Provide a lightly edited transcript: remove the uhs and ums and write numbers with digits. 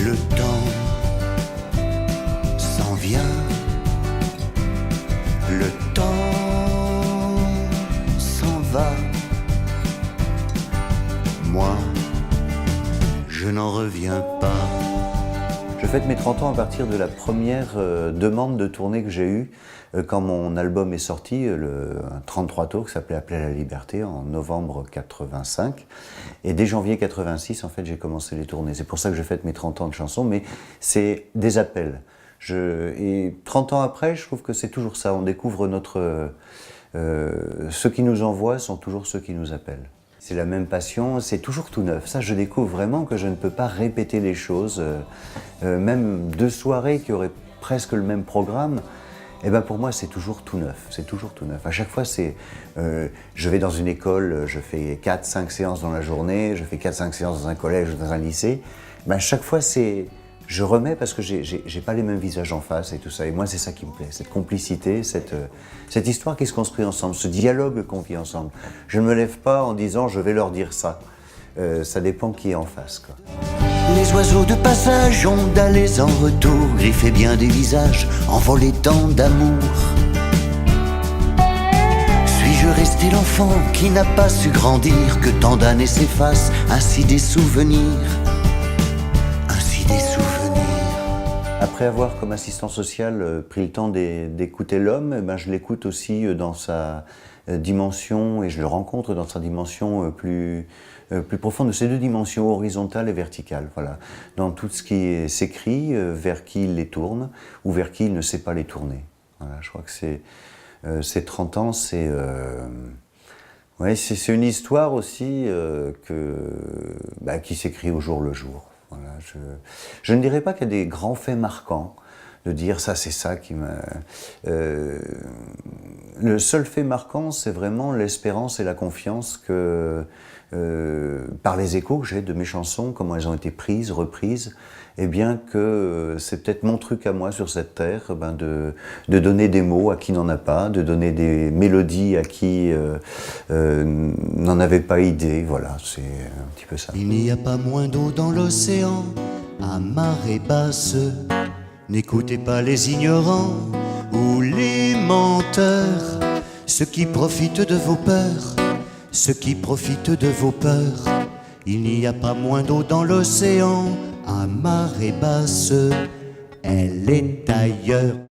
Le temps s'en vient, le temps s'en va. Moi, je n'en reviens pas. Je fête mes 30 ans à partir de la première demande de tournée que j'ai eue quand mon album est sorti, un 33 tours qui s'appelait Appeler à la liberté en novembre 85. Et dès janvier 86, en fait, j'ai commencé les tournées. C'est pour ça que je fête mes 30 ans de chansons, mais c'est des appels. Et 30 ans après, je trouve que c'est toujours ça. On découvre ceux qui nous envoient sont toujours ceux qui nous appellent. C'est la même passion, c'est toujours tout neuf. Ça, je découvre vraiment que je ne peux pas répéter les choses. Même deux soirées qui auraient presque le même programme, eh ben pour moi, c'est toujours tout neuf. C'est toujours tout neuf. À chaque fois, je vais dans une école, je fais 4-5 séances dans la journée, je fais 4-5 séances dans un collège ou dans un lycée. Ben, à chaque fois, je remets parce que j'ai pas les mêmes visages en face et tout ça. Et moi, c'est ça qui me plaît, cette complicité, cette histoire qui se construit ensemble, ce dialogue qu'on vit ensemble. Je ne me lève pas en disant je vais leur dire ça. Ça dépend qui est en face, quoi. Les oiseaux de passage ont d'allées en retour, griffaient bien des visages, envolés tant d'amour. Suis-je resté l'enfant qui n'a pas su grandir, que tant d'années s'effacent, ainsi des souvenirs, ainsi des souvenirs. Après avoir, comme assistant social, pris le temps d'écouter l'homme, eh ben, je l'écoute aussi dans sa dimension, et je le rencontre dans sa dimension plus profonde, de ces deux dimensions, horizontale et verticale. Voilà. Dans tout ce qui s'écrit, vers qui il les tourne, ou vers qui il ne sait pas les tourner. Voilà, je crois que ces 30 ans, c'est une histoire aussi qui s'écrit au jour le jour. Voilà, je ne dirais pas qu'il y a des grands faits marquants, de dire ça c'est ça qui m'a... le seul fait marquant, c'est vraiment l'espérance et la confiance que, par les échos que j'ai de mes chansons, comment elles ont été prises, reprises, et bien que c'est peut-être mon truc à moi sur cette terre, de donner des mots à qui n'en a pas, de donner des mélodies à qui n'en avait pas idée. Voilà, c'est un petit peu ça. Il n'y a pas moins d'eau dans l'océan, à marée basse. N'écoutez pas les ignorants ou les menteurs, ceux qui profitent de vos peurs, ceux qui profitent de vos peurs. Il n'y a pas moins d'eau dans l'océan, à marée basse, elle est ailleurs.